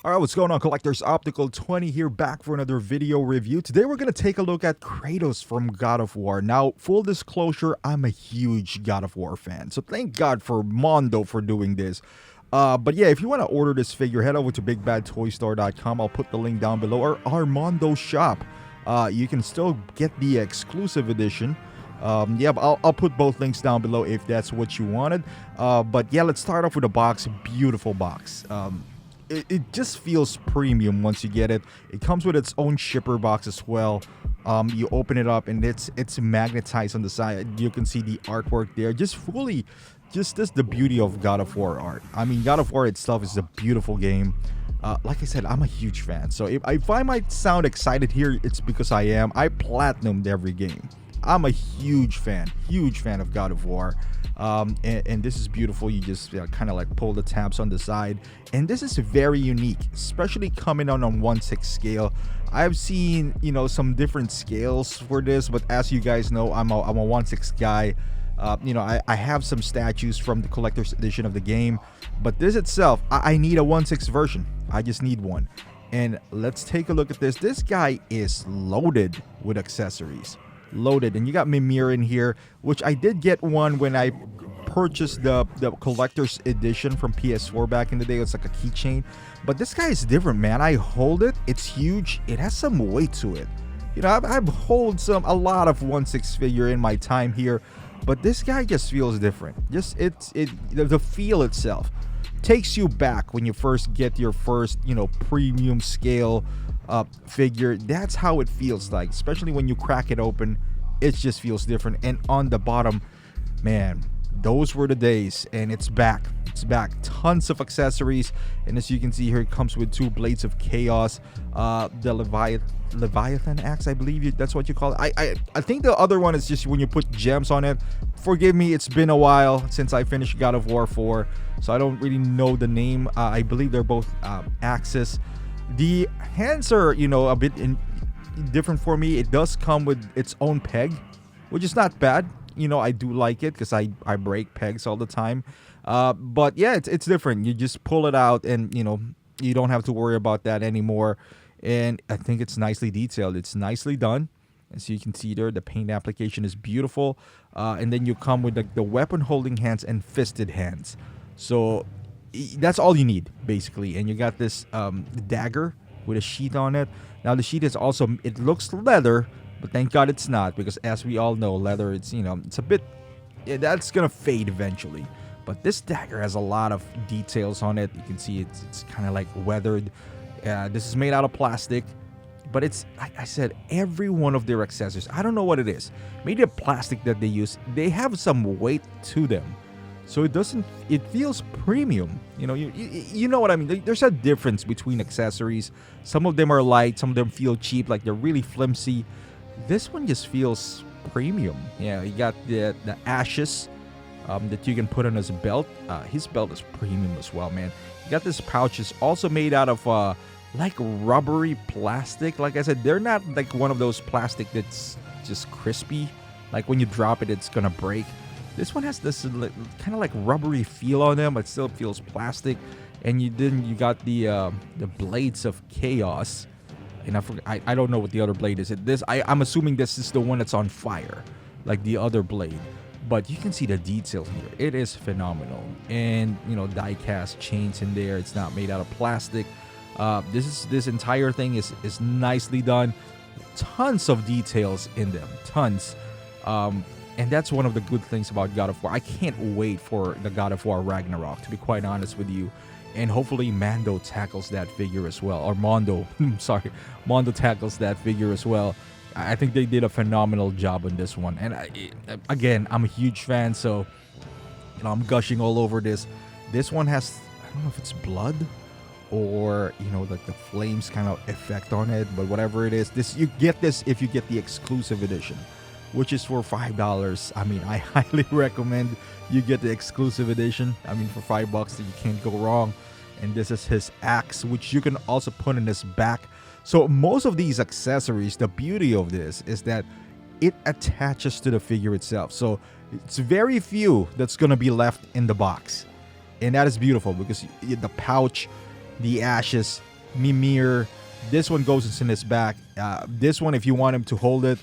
Alright, what's going on, collectors? Optical 20 here, back for another video review. Today we're going to take a look at Kratos from God of War. Now, full disclosure, I'm a huge God of War fan, so thank God for Mondo for doing this. But yeah, if you want to order this figure, head over to bigbadtoystore.com. I'll put the link down below, or our Mondo shop. You can still get the exclusive edition. Yeah, but I'll put both links down below if that's what you wanted. But yeah, let's start off with a box. Beautiful box. It just feels premium once you get it. It comes with its own shipper box as well. You open it up and it's magnetized on the side. You can see the artwork there. Just this the beauty of God of War art. I mean, God of War itself is a beautiful game. Like I said, I'm a huge fan. So if I might sound excited here, it's because I am. I platinumed every game. I'm a huge fan of God of War. And this is beautiful. You just kind of like pull the tabs on the side, and this is very unique, especially coming on 1/6 scale. I've seen some different scales for this, but as you guys know, I'm a 1/6 guy. I have some statues from the collector's edition of the game, but this itself, I need a 1/6 version. I just need one. And let's take a look at this. This guy is loaded with accessories. Loaded, and you got Mimir in here, which I did get one when I purchased the collector's edition from PS4 back in the day. It's like a keychain, but this guy is different, man. I hold it, it's huge, it has some weight to it. I've hold a lot of 1/6 figure in my time here, but this guy just feels different. Just the feel itself takes you back when you first get your first premium scale figure. That's how it feels like, especially when you crack it open. It just feels different. And on the bottom, man, those were the days, and it's back. Tons of accessories, and as you can see here, it comes with 2 blades of chaos, the Leviathan axe, I believe that's what you call it. I think the other one is just when you put gems on it. Forgive me, it's been a while since I finished God of War 4, so I don't really know the name. I believe they're both axes. The hands are a bit different for me. It does come with its own peg, which is not bad. I do like it because I break pegs all the time. But yeah, it's different. You just pull it out, and you don't have to worry about that anymore. And I think it's nicely detailed. It's nicely done. As you can see there, the paint application is beautiful. And then you come with the weapon holding hands and fisted hands. So that's all you need, basically. And you got this dagger with a sheath on it. Now the sheath is also, it looks leather, but thank God it's not, because as we all know, leather, it's it's a bit, that's gonna fade eventually. But this dagger has a lot of details on it. You can see it's kind of like weathered. This is made out of plastic, but it's, like I said, every one of their accessories, I don't know what it is, maybe the plastic that they use, they have some weight to them. So it feels premium. You know what I mean? There's a difference between accessories. Some of them are light, some of them feel cheap, like they're really flimsy. This one just feels premium. Yeah, you got the ashes that you can put on his belt. His belt is premium as well, man. You got this pouch, is also made out of like rubbery plastic. Like I said, they're not like one of those plastic that's just crispy, like when you drop it, it's gonna break. This one has this kind of like rubbery feel on them, but still feels plastic. And you got the blades of chaos, and I don't know what the other blade is. I'm assuming this is the one that's on fire, like the other blade. But you can see the details here. It is phenomenal. And die cast chains in there. It's not made out of plastic. This entire thing is nicely done. Tons of details in them. Tons. And that's one of the good things about God of War. I can't wait for the God of War Ragnarok, to be quite honest with you. And hopefully Mondo tackles that figure as well. Or Mondo, sorry. Mondo tackles that figure as well. I think they did a phenomenal job on this one. And again, I'm a huge fan, so I'm gushing all over this. This one has, I don't know if it's blood or like the flames kind of effect on it, but whatever it is, you get this if you get the exclusive edition, which is for $5. I mean, I highly recommend you get the exclusive edition. I mean, for $5, you can't go wrong. And this is his axe, which you can also put in his back. So most of these accessories, the beauty of this is that it attaches to the figure itself. So it's very few that's going to be left in the box. And that is beautiful because the pouch, the ashes, Mimir. This one goes in his back. This one, if you want him to hold it,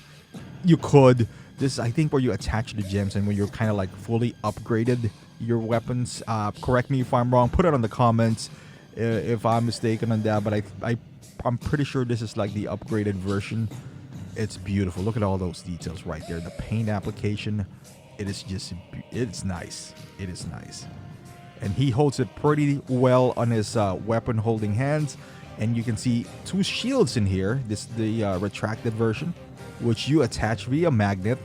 you could. This is, I think, where you attach the gems and when you're kind of like fully upgraded your weapons. Correct me if I'm wrong. Put it on the comments if I'm mistaken on that. But I'm pretty sure this is like the upgraded version. It's beautiful. Look at all those details right there. The paint application. It's nice. It is nice. And he holds it pretty well on his weapon holding hands. And you can see two shields in here. This is the retracted version, which you attach via magnet.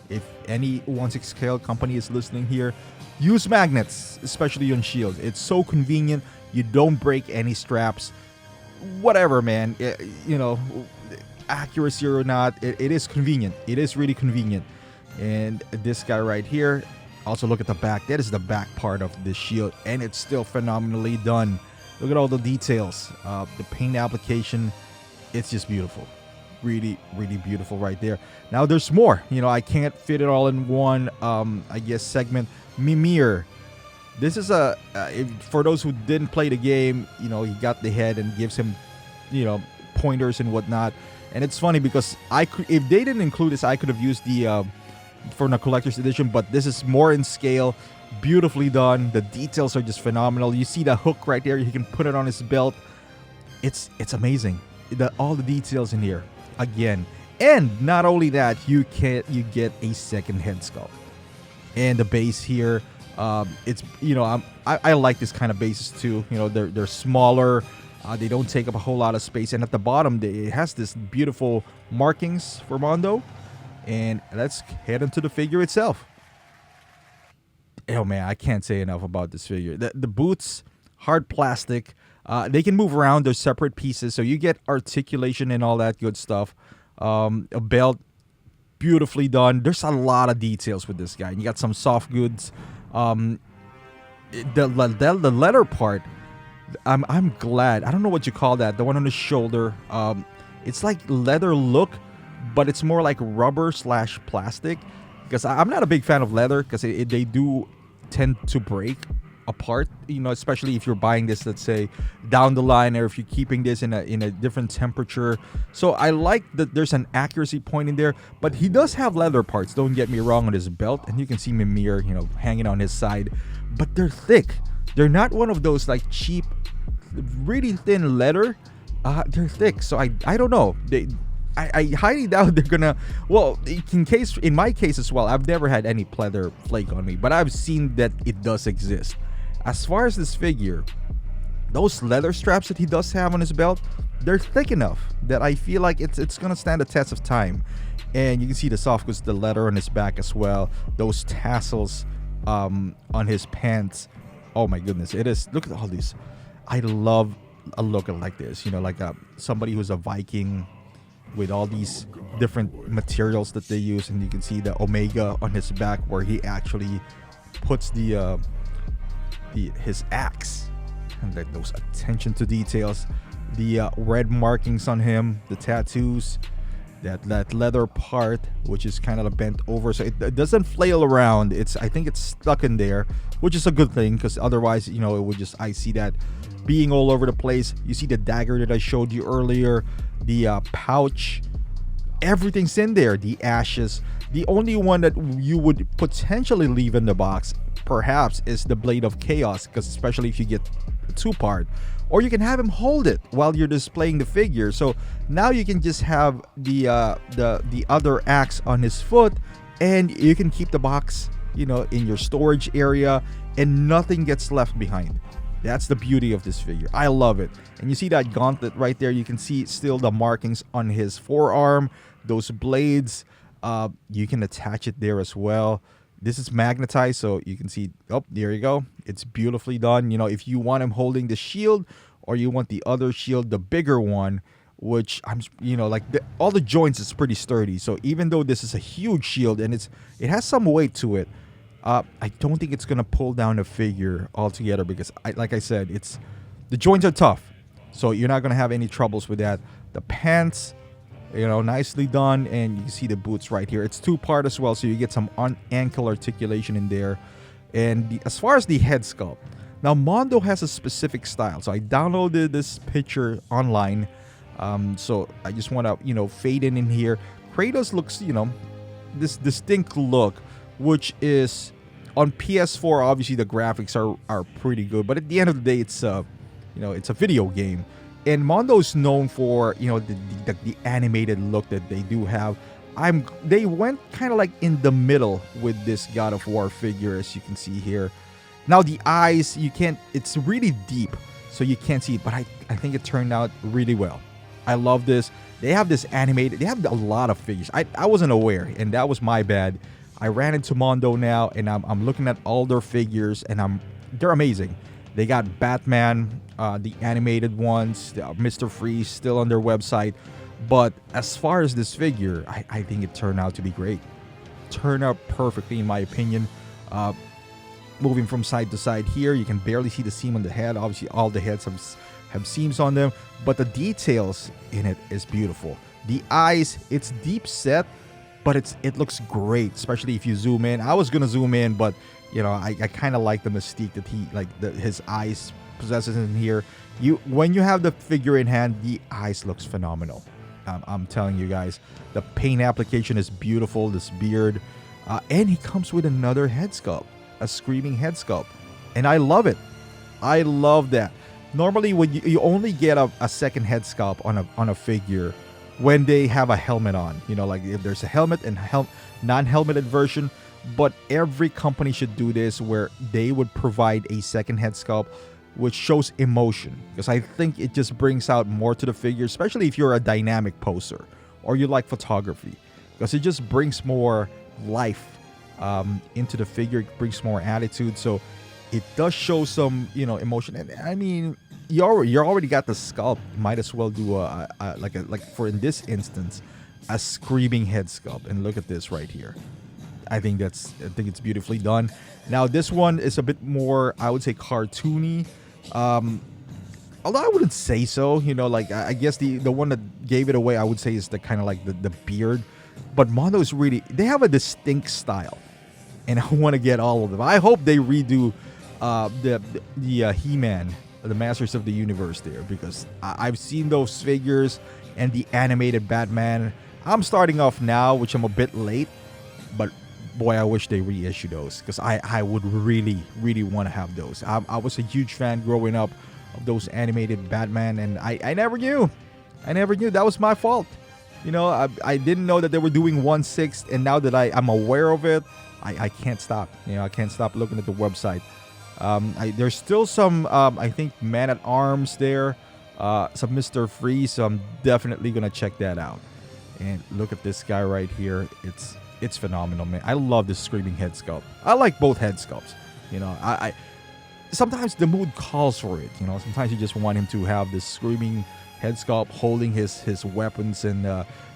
If any 1/6 scale company is listening here, use magnets, especially on shields. It's so convenient. You don't break any straps. Whatever, man. You know, accuracy or not, it is convenient. It is really convenient. And this guy right here, also look at the back. That is the back part of the shield, and it's still phenomenally done. Look at all the details. The paint application, it's just beautiful. Really, really beautiful right there. Now there's more. You know, I can't fit it all in one, I guess, segment. Mimir. This is for those who didn't play the game, you know, he got the head and gives him, you know, pointers and whatnot. And it's funny because if they didn't include this, I could have used the for the collector's edition, but this is more in scale. Beautifully done. The details are just phenomenal. You see the hook right there. You can put it on his belt. It's amazing. All the details in here again. And not only that, you get a second head sculpt. And the base here, it's, you know, I like this kind of bases too. You know, they're smaller. They don't take up a whole lot of space. And at the bottom, it has this beautiful markings for Mondo. And let's head into the figure itself. Oh man, I can't say enough about this figure. The boots, hard plastic. They can move around. They're separate pieces, so you get articulation and all that good stuff. A belt, beautifully done. There's a lot of details with this guy. You got some soft goods. The leather part, I'm glad. I don't know what you call that. The one on the shoulder. It's like leather look, but it's more like rubber / plastic. Because I'm not a big fan of leather, because they do tend to break apart, you know, especially if you're buying this, let's say, down the line, or if you're keeping this in a different temperature. So I like that there's an accuracy point in there, but he does have leather parts, don't get me wrong, on his belt, and you can see Mimir, you know, hanging on his side, but they're thick. They're not one of those like cheap, really thin leather. They're thick, so I don't know. I highly doubt they're gonna. Well, in my case as well, I've never had any pleather flake on me, but I've seen that it does exist. As far as this figure, those leather straps that he does have on his belt, they're thick enough that I feel like it's gonna stand the test of time. And you can see the soft goods, the leather on his back as well. Those tassels on his pants. Oh my goodness, it is. Look at all these. I love a look like this. You know, like somebody who's a Viking, with all these different materials that they use. And you can see the Omega on his back, where he actually puts his axe, and like those attention to details, the red markings on him, the tattoos, that leather part, which is kind of bent over, so it doesn't flail around. I think it's stuck in there, which is a good thing, because otherwise, you know, it would just, I see that being all over the place. You see the dagger that I showed you earlier, the pouch, everything's in there. The ashes. The only one that you would potentially leave in the box perhaps is the Blade of Chaos, because especially if you get a 2-part, or you can have him hold it while you're displaying the figure. So now you can just have the other axe on his foot, and you can keep the box, you know, in your storage area, and nothing gets left behind. That's the beauty of this figure. I love it. And you see that gauntlet right there. You can see still the markings on his forearm, those blades. You can attach it there as well. This is magnetized, so you can see, oh, there you go. It's beautifully done. You know, if you want him holding the shield, or you want the other shield, the bigger one, which I'm, you know, like all the joints is pretty sturdy. So even though this is a huge shield and it has some weight to it, I don't think it's gonna pull down a figure altogether, because like I said, the joints are tough, so you're not gonna have any troubles with that. The pants, you know, nicely done, and you can see the boots right here. It's 2-part as well, so you get some ankle articulation in there. And as far as the head sculpt, Now Mondo has a specific style, so I downloaded this picture online. So I just want to fade in here. Kratos looks this distinct look, which is on PS4. Obviously the graphics are pretty good, but at the end of the day, it's it's a video game, and Mondo's known for the animated look that they do have. They went kind of like in the middle with this God of War figure, as you can see here. Now the eyes, it's really deep, so you can't see it, but I think it turned out really well. I love this. They have this animated, they have a lot of figures. I wasn't aware, and that was my bad. I ran into Mondo now, and I'm looking at all their figures, and they're amazing. They got Batman, the animated ones, Mr. Freeze still on their website. But as far as this figure, I think it turned out to be great. Turned out perfectly, in my opinion. Moving from side to side here, you can barely see the seam on the head. Obviously, all the heads have seams on them, but the details in it is beautiful. The eyes, it's deep set, but it looks great, especially if you zoom in. I was gonna zoom in, but I kind of like the mystique that his eyes possesses in here. When you have the figure in hand, the eyes looks phenomenal. I'm telling you guys, the paint application is beautiful. This beard, and he comes with another head sculpt, a screaming head sculpt, and I love it. I love that. Normally, when you only get a second head sculpt on a figure when they have a helmet on, like if there's a helmet and non-helmeted version. But every company should do this, where they would provide a second head sculpt which shows emotion, because I think it just brings out more to the figure, especially if you're a dynamic poser or you like photography, because it just brings more life into the figure. It brings more attitude, so it does show some emotion. And I mean, you already got the sculpt. Might as well do like for in this instance, a screaming head sculpt. And look at this right here. I think it's beautifully done. Now this one is a bit more, I would say, cartoony. Although I wouldn't say so. Like I guess the one that gave it away, I would say, is the kind of like the beard. But Mondo is really, they have a distinct style, and I want to get all of them. I hope they redo the He-Man, the Masters of the Universe there, because I've seen those figures and the animated Batman. I'm starting off now, which I'm a bit late, but boy, I wish they reissue those, because I would really, really want to have those. I was a huge fan growing up of those animated Batman, and I never knew. That was my fault. I didn't know that they were doing 1/6, and now that I'm aware of it, I can't stop. I can't stop looking at the website. There's still some, I think, Man-at-Arms there, some Mr. Freeze, so I'm definitely going to check that out. And look at this guy right here. It's phenomenal, man. I love this screaming head sculpt. I like both head sculpts. I sometimes the mood calls for it. Sometimes you just want him to have this screaming head sculpt holding his weapons, and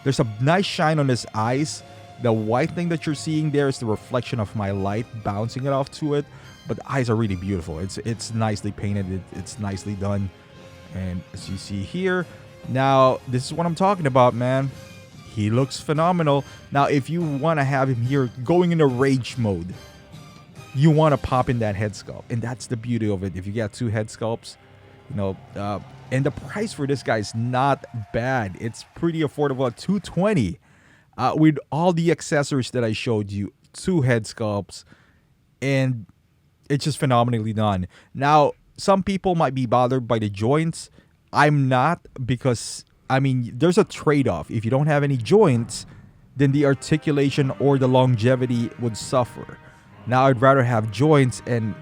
there's a nice shine on his eyes. The white thing that you're seeing there is the reflection of my light bouncing it off to it, but the eyes are really beautiful. It's nicely painted. It's nicely done, and as you see here, now this is what I'm talking about, man. He looks phenomenal. Now, if you want to have him here going into rage mode, you want to pop in that head sculpt. And that's the beauty of it. If you got two head sculpts, and the price for this guy is not bad. It's pretty affordable at $220. With all the accessories that I showed you, two head sculpts, and it's just phenomenally done. Now, some people might be bothered by the joints. I'm not, because there's a trade-off. If you don't have any joints, then the articulation or the longevity would suffer. Now, I'd rather have joints and,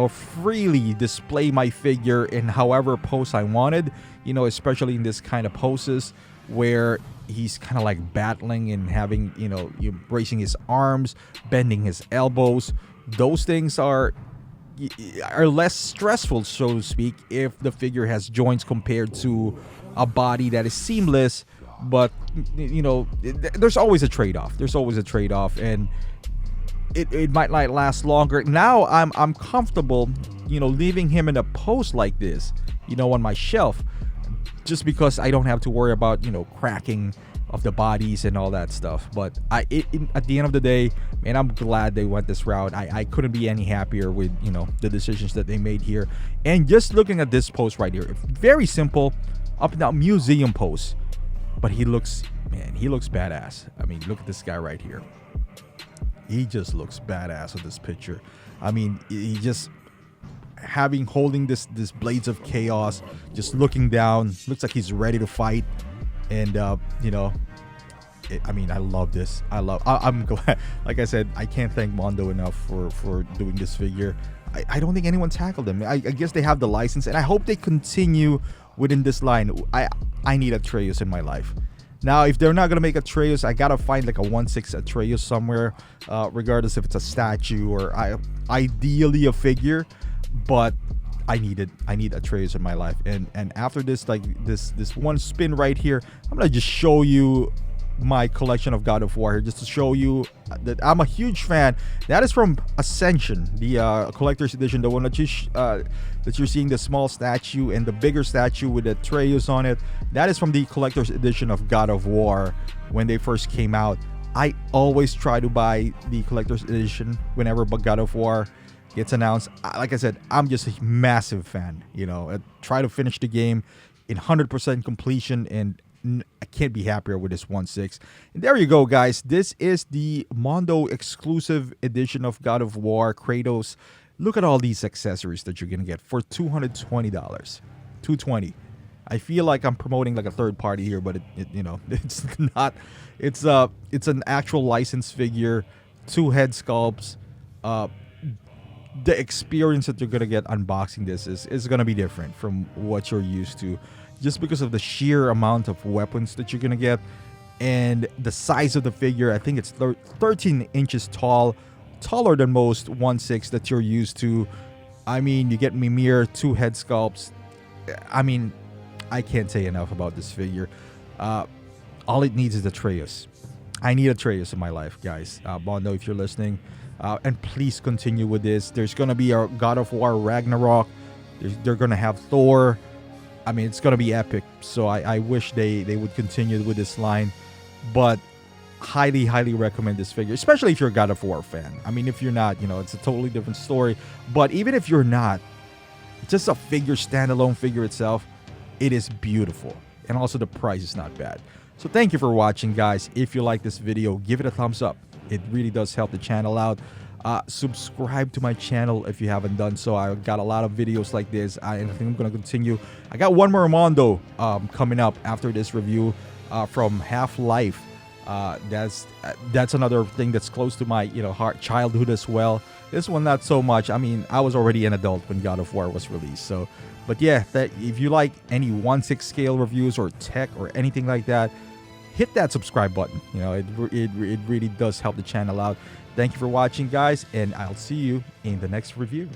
freely display my figure in however pose I wanted, especially in this kind of poses where he's kind of like battling and having, you bracing his arms, bending his elbows. Those things are less stressful, so to speak, if the figure has joints compared to a body that is seamless. But there's always a trade-off. And it might not last longer. Now I'm comfortable leaving him in a pose like this on my shelf, just because I don't have to worry about cracking of the bodies and all that stuff. But at the end of the day, man, I'm glad they went this route. I couldn't be any happier with, you know, the decisions that they made here. And just looking at this pose right here, very simple, up and down museum pose, but he looks badass. I mean, look at this guy right here. He just looks badass with this picture. I mean, he just holding this blades of chaos, just looking down, looks like he's ready to fight. And you know, I mean, I love this. I'm glad. Like I said, I can't thank Mondo enough for doing this figure. I don't think anyone tackled him. I guess they have the license, and I hope they continue within this line. I need Atreus in my life. Now, if they're not gonna make Atreus, I gotta find like a 1/6 Atreus somewhere, regardless if it's a statue or ideally a figure. But I need Atreus in my life. And after this, like this one spin right here, I'm gonna just show you my collection of God of War here, just to show you that I'm a huge fan. That is from Ascension, the collector's edition, the one that you're seeing, the small statue and the bigger statue with Atreus on it. That is from the collector's edition of God of War when they first came out. I always try to buy the collector's edition whenever God of War gets announced. Like I said, I'm just a massive fan. You know, I try to finish the game in 100% completion, and I can't be happier with this 1/6. And there you go, guys. This is the Mondo exclusive edition of God of War Kratos. Look at all these accessories that you're gonna get for $220. $220. I feel like I'm promoting like a third party here, but it you know, it's not. It's an actual licensed figure, 2 head sculpts. The experience that you're gonna get unboxing this is gonna be different from what you're used to, just because of the sheer amount of weapons that you're gonna get and the size of the figure. I think it's 13 inches tall, taller than most 1/6 that you're used to. I mean, you get Mimir, 2 head sculpts. I mean, I can't say enough about this figure. All it needs is Atreus. I need Atreus in my life, guys. Mondo, if you're listening, and please continue with this. There's gonna be a God of War Ragnarok. They're gonna have Thor. I mean, it's gonna be epic. So I wish they would continue with this line. But highly recommend this figure, especially if you're a God of War fan. I mean, if you're not, you know, it's a totally different story. But even if you're not, just a figure, standalone figure itself, it is beautiful. And also the price is not bad. So thank you for watching, guys. If you like this video, give it a thumbs up. It really does help the channel out. Subscribe to my channel if you haven't done so. I got a lot of videos like this. I think I'm going to continue. I got one more Mondo coming up after this review from Half-Life. That's another thing that's close to my, you know, childhood as well. This one not so much. I mean, I was already an adult when God of War was released. So, but yeah, if you like any 1/6 scale reviews or tech or anything like that, hit that subscribe button. You know, it really does help the channel out. Thank you for watching, guys, and I'll see you in the next review.